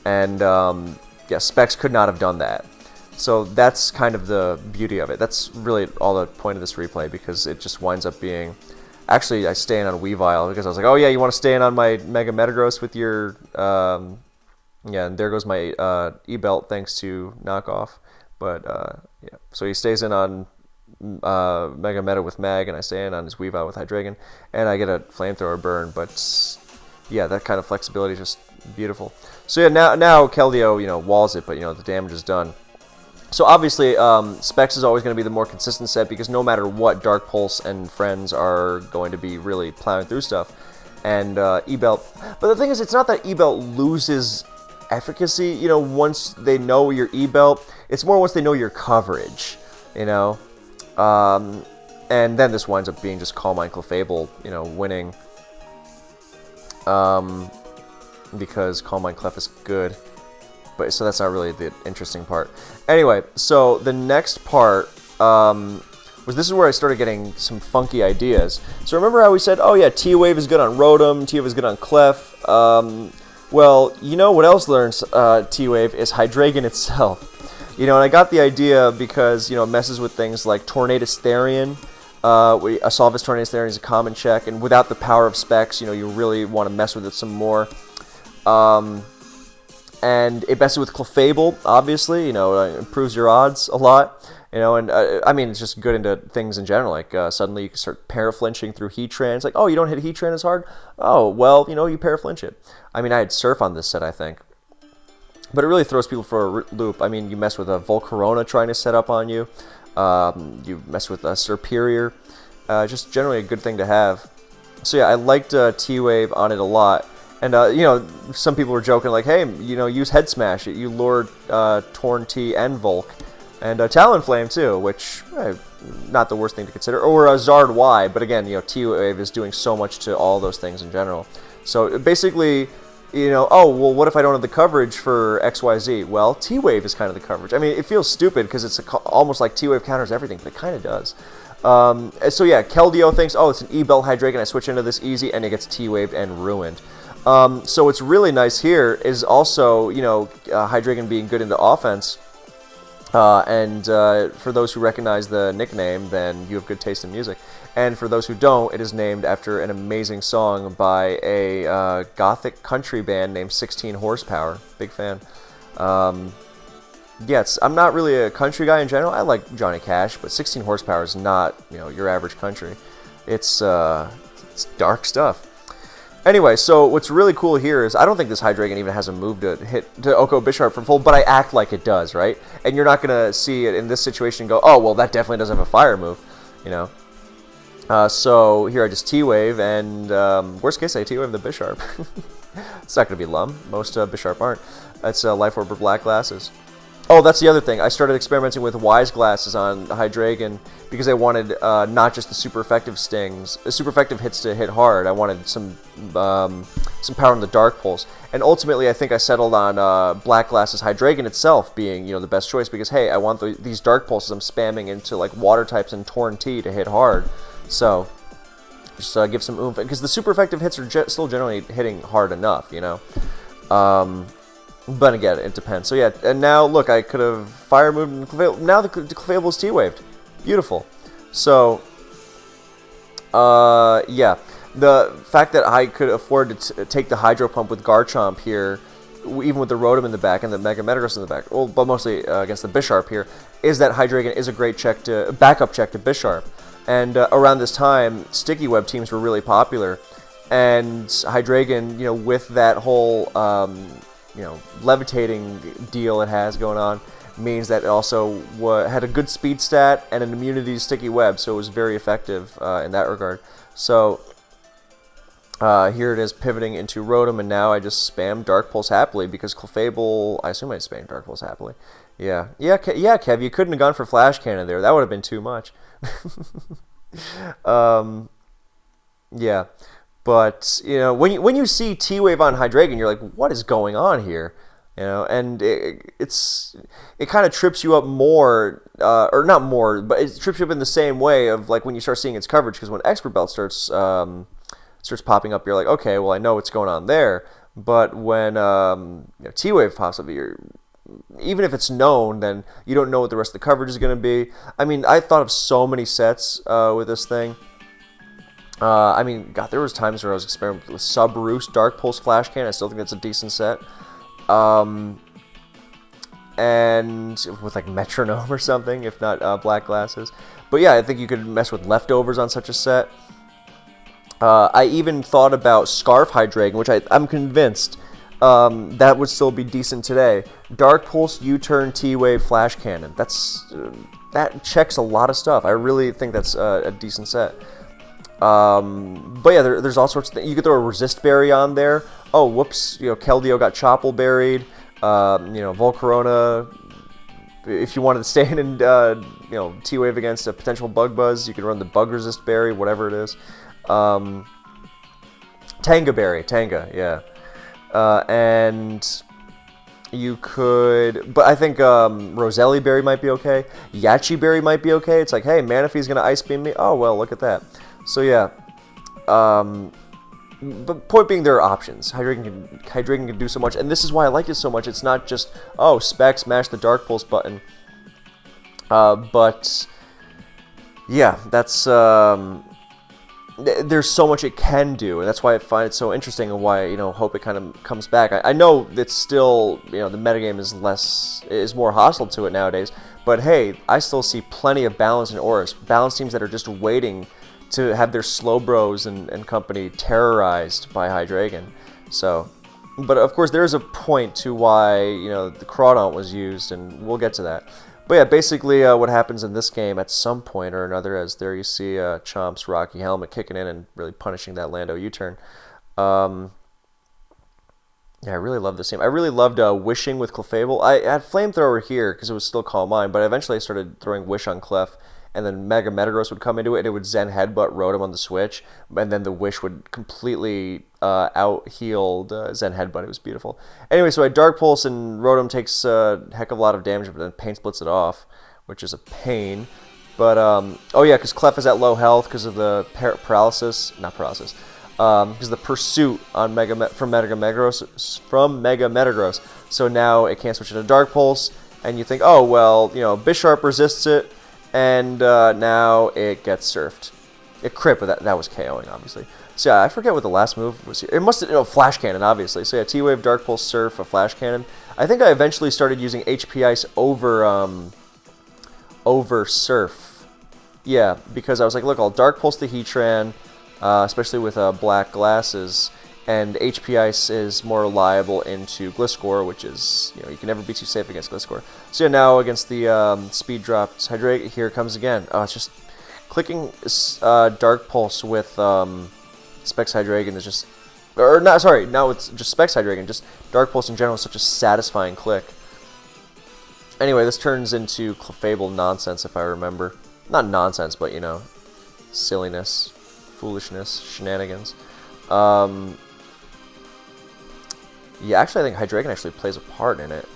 And, yeah, Specs could not have done that. So that's kind of the beauty of it. That's really all the point of this replay, because it just winds up being... Actually, I stay in on Weavile because I was like, oh yeah, you want to stay in on my Mega Metagross with your yeah, and there goes my E-Belt thanks to Knockoff. But yeah, so he stays in on Mega Meta with Mag, and I stay in on his Weavile with Hydreigon, and I get a Flamethrower burn. But yeah, that kind of flexibility is just beautiful. So yeah, now Keldeo, you know, walls it, but you know the damage is done. So obviously, Specs is always going to be the more consistent set because no matter what, Dark Pulse and friends are going to be really plowing through stuff. And E-Belt, but the thing is, it's not that E-Belt loses efficacy, you know, once they know your E-Belt. It's more once they know your coverage, you know. And then this winds up being just Calm Mind Clefable, you know, winning. Because Calm Mind Clef is good. But so that's not really the interesting part. Anyway, so the next part was this is where I started getting some funky ideas. So remember how we said, oh yeah, T-Wave is good on Rotom, T-Wave is good on Clef. Well, you know what else learns T-Wave is Hydreigon itself. You know, and I got the idea because, you know, it messes with things like Tornadus Therian. Assaultus Tornadus Therian is a common check, and without the power of Specs, you know, you really want to mess with it some more. And it messes with Clefable, obviously, you know, it improves your odds a lot, you know, and I mean, it's just good into things in general, like suddenly you can start paraflinching through Heatran. Like, oh, you don't hit Heatran as hard? Oh, well, you know, you paraflinch it. I mean, I had Surf on this set, I think. But it really throws people for a loop. I mean, you mess with a Volcarona trying to set up on you. You mess with a Serperior. Just generally a good thing to have. So yeah, I liked T-Wave on it a lot. And, you know, some people were joking like, hey, you know, use Head Smash. You lured Torn T and Volk. And Talonflame, too, which, not the worst thing to consider. Or Zard Y, but again, you know, T-Wave is doing so much to all those things in general. So basically, you know, oh, well, what if I don't have the coverage for XYZ? Well, T-Wave is kind of the coverage. I mean, it feels stupid because it's almost like T-Wave counters everything, but it kind of does. So yeah, Keldeo thinks, oh, it's an E-Belt Hydreigon, I switch into this easy, and it gets T-Waved and ruined. So what's really nice here is also, you know, Hydreigon being good into offense. And for those who recognize the nickname, then you have good taste in music. And for those who don't, it is named after an amazing song by a gothic country band named 16 Horsepower. Big fan. Yes, I'm not really a country guy in general. I like Johnny Cash, but 16 Horsepower is not, you know, your average country. It's dark stuff. Anyway, so what's really cool here is I don't think this Hydreigon even has a move to hit to Oko Bisharp from full, but I act like it does, right? And you're not going to see it in this situation and go, oh, well, that definitely doesn't have a fire move, you know? So here I just T-Wave, and worst case I T-Wave the Bisharp. It's not going to be Lum. Most Bisharp aren't. That's Life Orb or Black Glasses. Oh, that's the other thing. I started experimenting with Wise Glasses on Hydreigon because I wanted not just the super effective stings, super effective hits to hit hard. I wanted some power in the Dark Pulse, and ultimately I think I settled on Black Glasses Hydreigon itself being, you know, the best choice because hey, I want these Dark Pulses I'm spamming into like Water types and Torn T to hit hard. So just give some oomph because the super effective hits are still generally hitting hard enough, you know. But again, it depends. So yeah, and now look, I could have fire moved and Clefable. Now the Clefable is T-Waved. Beautiful. So, yeah. The fact that I could afford to take the Hydro Pump with Garchomp here, even with the Rotom in the back and the Mega Metagross in the back, well, but mostly against the Bisharp here, is that Hydreigon is a great backup check to Bisharp. And around this time, Sticky Web teams were really popular. And Hydreigon, you know, with that whole... you know, levitating deal it has going on means that it also had a good speed stat and an immunity to Sticky Web, so it was very effective in that regard. So here it is pivoting into Rotom, and now I just spam Dark Pulse happily because Clefable, I assume I spam Dark Pulse happily. Yeah, Kev, you couldn't have gone for Flash Cannon there. That would have been too much. Yeah. But, you know, when you see T-Wave on Hydreigon, you're like, what is going on here? You know, and it kind of trips you up more, or not more, but it trips you up in the same way of like when you start seeing its coverage, because when Expert Belt starts popping up, you're like, okay, well, I know what's going on there. But when you know, T-Wave pops up, even if it's known, then you don't know what the rest of the coverage is going to be. I mean, I thought of so many sets with this thing. I mean, God, there was times where I was experimenting with Sub Roost Dark Pulse Flash Cannon. I still think that's a decent set. And with like Metronome or something, if not Black Glasses. But yeah, I think you could mess with Leftovers on such a set. I even thought about Scarf Hydreigon, which I'm convinced that would still be decent today. Dark Pulse U-Turn T-Wave Flash Cannon. That checks a lot of stuff. I really think that's a decent set. But yeah, there's all sorts of things. You could throw a Resist Berry on there. Oh, whoops! Keldeo got Chople buried. Volcarona. If you wanted to stay in T-Wave against a potential Bug Buzz, you could run the Bug Resist Berry, whatever it is. Tanga Berry, yeah. And you could, but I think Roselli Berry might be okay. Yachi Berry might be okay. It's like, hey, Manaphy's gonna Ice Beam me. Oh well, look at that. So yeah. But point being, there are options. Hydreigon can do so much, and this is why I like it so much. It's not just, oh, Specs, mash the Dark Pulse button. But yeah, that's there's so much it can do, and that's why I find it so interesting, and why hope it kind of comes back. I know it's still the metagame is more hostile to it nowadays, but hey, I still see plenty of balance in ORAS. Balance teams that are just waiting to have their Slowbros and company terrorized by Hydreigon. So, but of course there is a point to why the Cradon was used, and we'll get to that. But yeah, basically what happens in this game at some point or another, as there you see Chomp's Rocky Helmet kicking in and really punishing that Lando U-turn. Yeah, I really love this game. I really loved Wishing with Clefable. I had Flamethrower here because it was still Calm Mind, but eventually I started throwing Wish on Clef, and then Mega Metagross would come into it, and it would Zen Headbutt Rotom on the switch, and then the Wish would completely out-heal Zen Headbutt. It was beautiful. Anyway, so I Dark Pulse, and Rotom takes a heck of a lot of damage, but then Pain Splits it off, which is a pain. But, oh yeah, because Clef is at low health because of the paralysis, not paralysis, because the Pursuit on from Mega Metagross. So now it can't switch into Dark Pulse, and you think, oh, well, Bisharp resists it, and now it gets surfed. It crit, but that was KOing, obviously. So yeah, I forget what the last move was here. It must have, Flash Cannon, obviously. So yeah, T-Wave, Dark Pulse, Surf, a Flash Cannon. I think I eventually started using HP Ice over Surf. Yeah, because I was like, look, I'll Dark Pulse the Heatran, especially with Black Glasses, and HP Ice is more reliable into Gliscor, which is, you can never be too safe against Gliscor. So yeah, now against the Speed Dropped Hydreigon, here it comes again. Oh, it's just clicking Dark Pulse with Specs Hydreigon is just, or not, sorry, now it's just Specs Hydreigon, just Dark Pulse in general is such a satisfying click. Anyway, this turns into Clefable nonsense, if I remember. Not nonsense, but, silliness, foolishness, shenanigans. Yeah, actually, I think Hydreigon actually plays a part in it,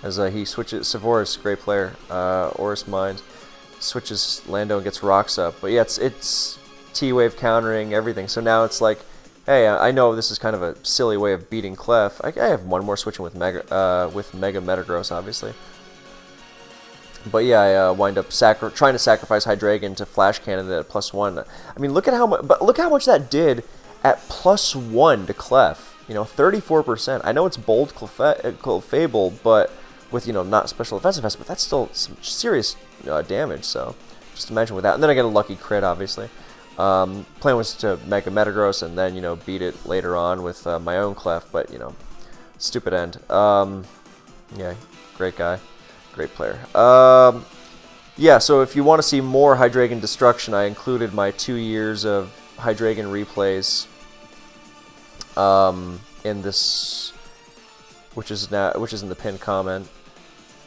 as he switches. Savoris, great player. ORAS Mind switches Lando and gets rocks up. But yeah, it's T-Wave countering everything. So now it's like, hey, I know this is kind of a silly way of beating Clef. I have one more switching with Mega Metagross, obviously. But yeah, I wind up trying to sacrifice Hydreigon to Flash Cannon at +1. I mean, look at how much, but look how much that did at +1 to Clef. 34%. I know it's bold Clefable, but with, not special offensive vest, but that's still some serious damage, so just imagine with that. And then I get a lucky crit, obviously. Plan was to Mega Metagross and then, beat it later on with my own Clef, but, stupid end. Yeah, great guy. Great player. Yeah, so if you want to see more Hydreigon destruction, I included my 2 years of Hydreigon replays in this, which is in the pinned comment.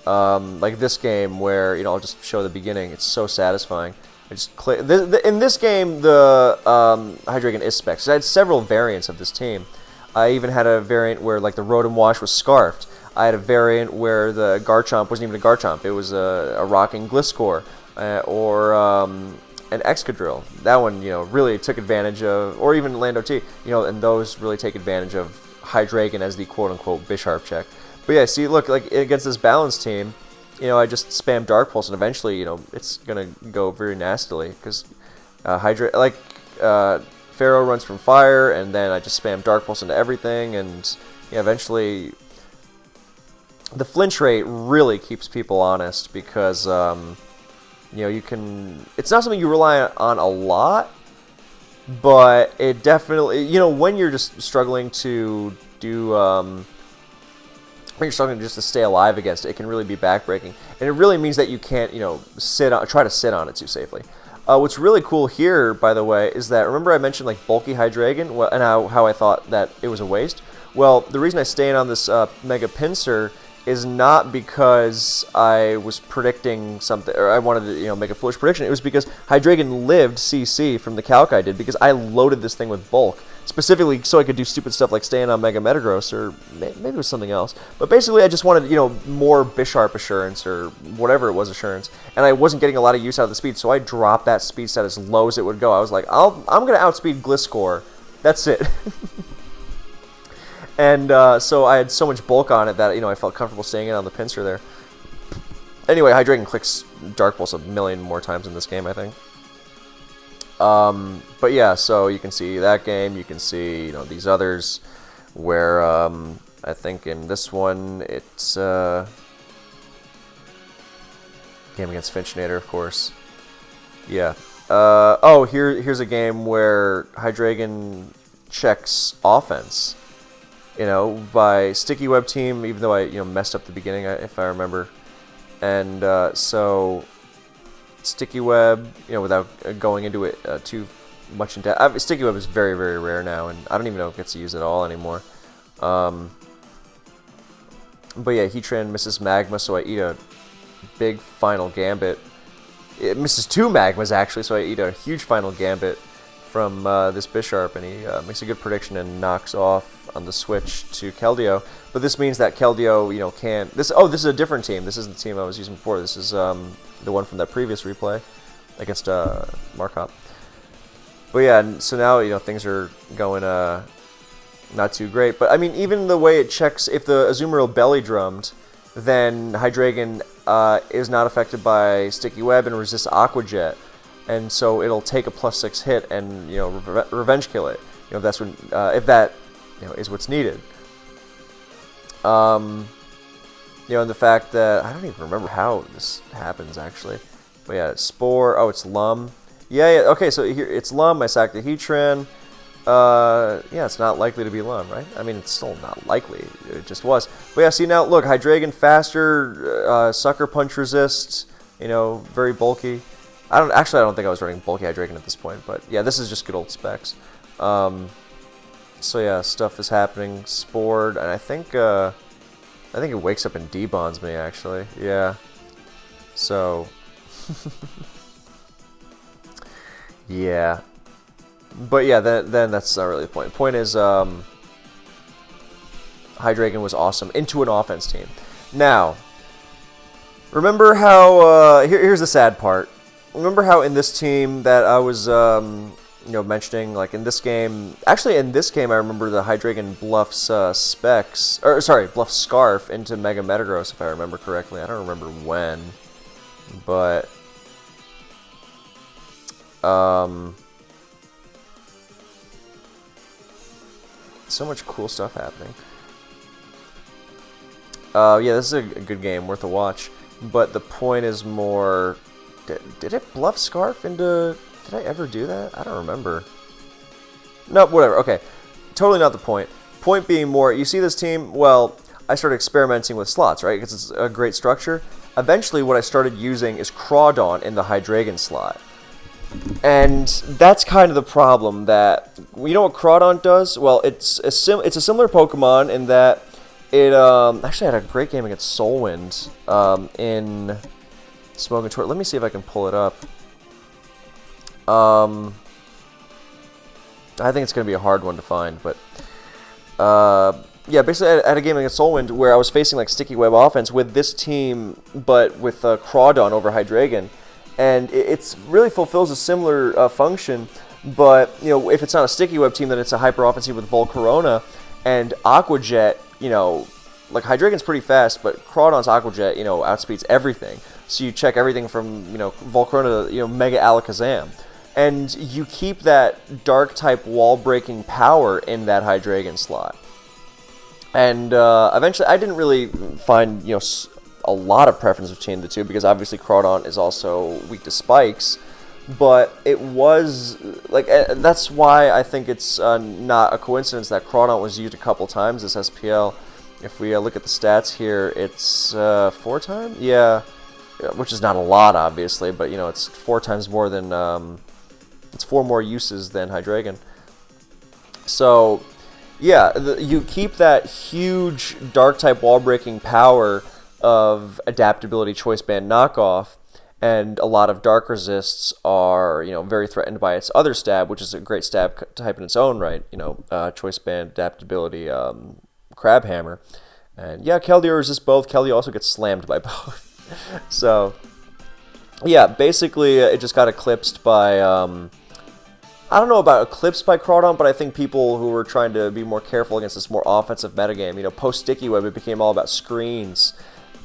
Like this game where I'll just show the beginning. It's so satisfying. I just click. In this game, the Hydreigon is Specs. I had several variants of this team. I even had a variant where like the Rotom Wash was Scarfed. I had a variant where the Garchomp wasn't even a Garchomp. It was a Rocking Gliscor or an Excadrill. That one, really took advantage of, or even Lando T, and those really take advantage of Hydreigon as the quote-unquote Bisharp check. But yeah, see, look, like against this balanced team, I just spam Dark Pulse, and eventually, it's gonna go very nastily because Pharaoh runs from fire, and then I just spam Dark Pulse into everything, and yeah, eventually the flinch rate really keeps people honest because you know, you can. It's not something you rely on a lot, but it definitely, you know, when you're just struggling to do when you're struggling just to stay alive against it, it can really be backbreaking, and it really means that you can't, you know, try to sit on it too safely. What's really cool here, by the way, is that, remember I mentioned like bulky Hydreigon and how I thought that it was a waste? Well, the reason I stayed on this Mega Pinsir is not because I was predicting something, or I wanted to, you know, make a foolish prediction. It was because Hydreigon lived CC from the calc I did, because I loaded this thing with bulk, specifically so I could do stupid stuff like staying on Mega Metagross, or maybe it was something else. But basically, I just wanted, you know, more Bisharp assurance, or whatever it was assurance, and I wasn't getting a lot of use out of the speed, so I dropped that speed stat as low as it would go. I was like, I'm going to outspeed Gliscor. That's it. And so I had so much bulk on it that, you know, I felt comfortable staying in on the Pinsir there. Anyway, Hydreigon clicks Dark Pulse a million more times in this game, I think. But yeah, so you can see that game. You can see, you know, these others where I think in this one it's game against Finchinator, of course. Yeah. Oh, here's a game where Hydreigon checks offense. You know, by Sticky Web team, even though I, you know, messed up the beginning, if I remember. And so Sticky Web, you know, without going into it too much in depth. Sticky Web is very, very rare now, and I don't even know if it gets to use it at all anymore. But yeah, Heatran misses Magma, so I eat a big final Gambit. It misses 2 Magmas, actually, so I eat a huge final Gambit from this Bisharp, and he makes a good prediction and knocks off on the switch to Keldeo. But this means that Keldeo, you know, can't. This is a different team. This isn't the team I was using before. This is the one from that previous replay against Markop. But yeah, so now, you know, things are going not too great. But I mean, even the way it checks, if the Azumarill belly drummed, then Hydreigon is not affected by Sticky Web and resists Aqua Jet. And so it'll take a +6 hit and, you know, revenge kill it. You know, that's when if that, you know, is what's needed. You know, and the fact that I don't even remember how this happens actually. But yeah, Spore. Oh, it's Lum. Yeah. Okay, so here it's Lum. I sacked the Heatran. Yeah, it's not likely to be Lum, right? I mean, it's still not likely. It just was. But yeah, see now, look, Hydreigon faster, Sucker Punch resist. You know, very bulky. I don't think I was running bulky Hydreigon at this point, but yeah, this is just good old specs. So yeah, stuff is happening. Spored, and I think it wakes up and debonds me actually. Yeah. So yeah. But yeah, then that's not really the point. The point is Hydreigon was awesome into an offense team. Now, remember how here's the sad part. Remember how in this team that I was, you know, mentioning, like in this game, actually in this game I remember the Hydreigon bluffs bluffs Scarf into Mega Metagross, if I remember correctly. I don't remember when, but so much cool stuff happening. Yeah, this is a good game, worth a watch. But the point is more, did it bluff Scarf into? Did I ever do that? I don't remember. No, whatever. Okay, totally not the point. Point being more, you see this team. Well, I started experimenting with slots, right? Because it's a great structure. Eventually, what I started using is Cradon in the Hydreigon slot. And that's kind of the problem. That, you know what Cradon does? Well, it's a similar Pokemon in that it actually had a great game against Soulwind in Smoke and Torch. Let me see if I can pull it up. I think it's going to be a hard one to find, but yeah, basically I had a game against Soulwind where I was facing like Sticky Web offense with this team, but with Cradon over Hydreigon. And it really fulfills a similar function, but, you know, if it's not a Sticky Web team, then it's a hyper offensive with Volcarona and Aqua Jet. You know, like Hydreigon's pretty fast, but Cradon's Aqua Jet, you know, outspeeds everything. So you check everything from, you know, Volcarona to, you know, Mega Alakazam. And you keep that Dark-type wall-breaking power in that Hydreigon slot. And eventually, I didn't really find, a lot of preference between the two, because obviously Cradon is also weak to spikes. But it was, like, that's why I think it's not a coincidence that Cradon was used a couple times this SPL. If we look at the stats here, it's 4 times? Yeah, which is not a lot, obviously, but, it's 4 times more than, it's 4 more uses than Hydreigon. So, yeah, you keep that huge Dark-type wall-breaking power of Adaptability Choice Band knockoff, and a lot of Dark resists are, very threatened by its other stab, which is a great stab type in its own right. Choice Band, Adaptability, Crab Hammer. And yeah, Keldeo resists both. Keldeo also gets slammed by both. So, yeah, basically it just got eclipsed by, I don't know about eclipsed by Cradon, but I think people who were trying to be more careful against this more offensive metagame, post-Sticky Web, it became all about screens.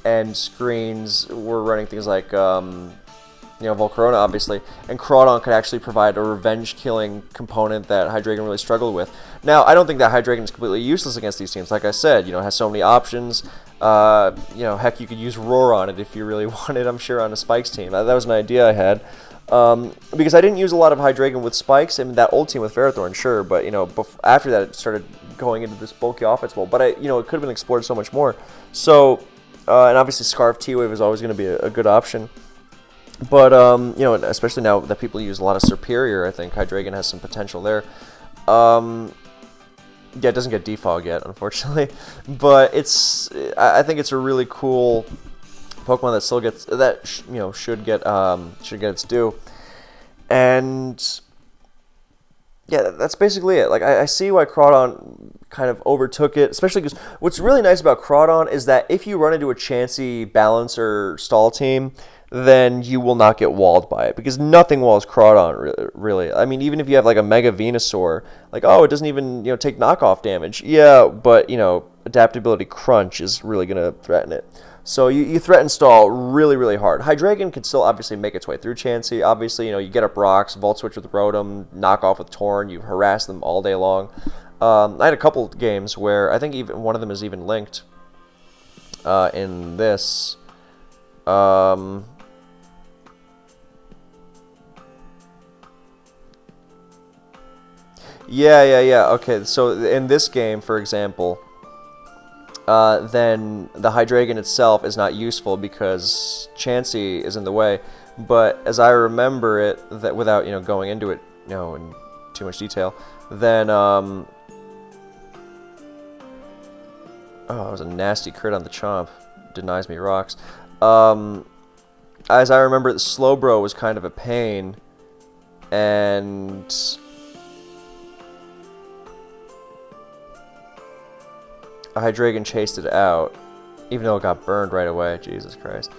And screens were running things like, Volcarona, obviously, and Cradon could actually provide a revenge-killing component that Hydreigon really struggled with. Now, I don't think that Hydreigon is completely useless against these teams. Like I said, it has so many options. Heck, you could use Roar on it if you really wanted, I'm sure, on a Spikes team. That was an idea I had. Because I didn't use a lot of Hydreigon with Spikes, and that old team with Ferrothorn, sure, but, after that, it started going into this bulky offense mode. But, it could have been explored so much more. So, and obviously Scarf T-Wave is always going to be a good option. But, especially now that people use a lot of Superior, I think Hydreigon has some potential there. Yeah, it doesn't get defog yet, unfortunately. But I think it's a really cool Pokemon that still gets, should get its due. And yeah, that's basically it. Like, I see why Cradon kind of overtook it, especially because what's really nice about Cradon is that if you run into a Chansey Balancer stall team, then you will not get walled by it, because nothing walls Cradon, really. I mean, even if you have, like, a Mega Venusaur, like, oh, it doesn't even, take knockoff damage. Yeah, but, Adaptability Crunch is really going to threaten it. So you threaten stall really, really hard. Hydreigon can still obviously make its way through Chansey. Obviously, you get up rocks, Volt Switch with Rotom, knock off with Torn, you harass them all day long. I had a couple games where I think even one of them is even linked in this. Yeah. Okay, so in this game, for example, then the Hydreigon itself is not useful because Chansey is in the way. But as I remember it, that without going into it in too much detail, then oh, that was a nasty crit on the Chomp. Denies me rocks. As I remember, the Slowbro was kind of a pain, and Hydreigon chased it out, even though it got burned right away. Jesus Christ.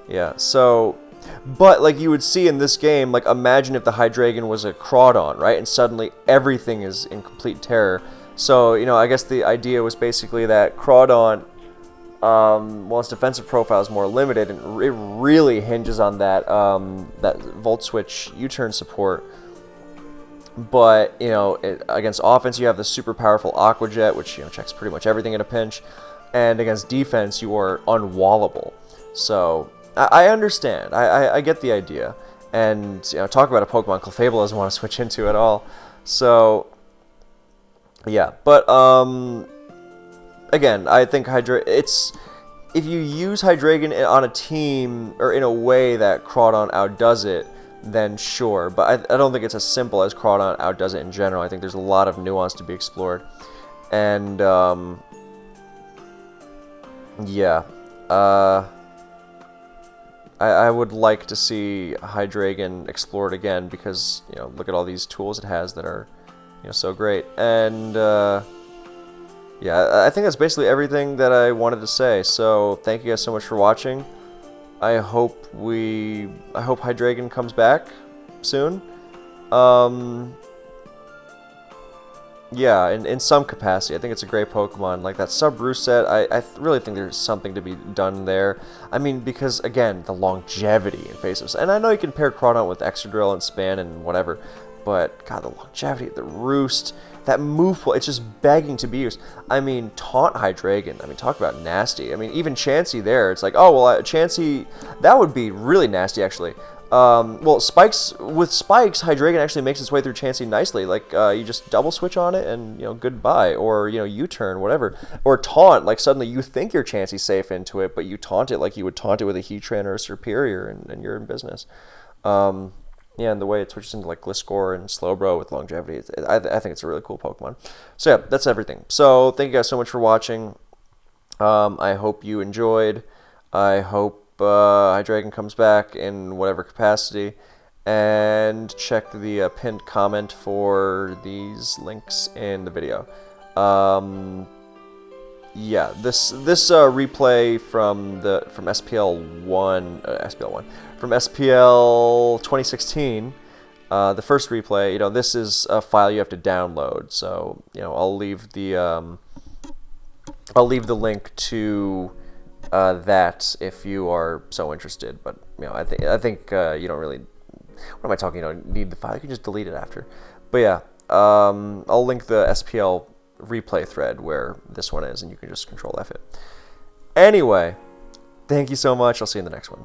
Yeah, so, but like you would see in this game, like imagine if the Hydreigon was a Cradon, right? And suddenly everything is in complete terror. So, I guess the idea was basically that Cradon, well, its defensive profile is more limited, and it really hinges on that that Volt Switch U-turn support. But, against offense, you have the super powerful Aqua Jet, which, checks pretty much everything in a pinch. And against defense, you are unwallable. So, I understand. I get the idea. And, talk about a Pokemon Clefable doesn't want to switch into at all. So, yeah. But, again, I think if you use Hydreigon on a team, or in a way that Cradon outdoes it, then sure, but I don't think it's as simple as Cradon outdoes it in general. I think there's a lot of nuance to be explored. And, yeah. I would like to see Hydreigon explored again, because, look at all these tools it has that are, so great. And, yeah, I think that's basically everything that I wanted to say. So, thank you guys so much for watching. I hope Hydreigon comes back soon. yeah, in some capacity, I think it's a great Pokemon. Like that sub reset, really think there's something to be done there. I mean, because again, the longevity in Faceless, and I know you can pair Cradon with Excadrill and Span and whatever, but God, the longevity, the Roost, that move pool, it's just begging to be used. I mean, Taunt Hydreigon, I mean, talk about nasty. I mean, even Chansey there, it's like, oh, well, Chansey, that would be really nasty, actually. Well, Spikes, Hydreigon actually makes its way through Chansey nicely. Like, you just double switch on it and, goodbye. Or, U-turn, whatever. Or Taunt, like, suddenly you think your Chansey's safe into it, but you taunt it like you would taunt it with a Heatran or a Superior, and you're in business. Yeah, and the way it switches into, like, Gliscor and Slowbro with longevity, I think it's a really cool Pokemon. So, yeah, that's everything. So, thank you guys so much for watching. I hope you enjoyed. I hope Hydreigon comes back in whatever capacity, and check the pinned comment for these links in the video. Yeah, this replay from SPL 2016, the first replay. This is a file you have to download. So I'll leave the link to that if you are so interested. But I think you don't really. What am I talking? Need the file? You can just delete it after. But yeah, I'll link the SPL replay thread where this one is, and you can just Control F it. Anyway, thank you so much. I'll see you in the next one.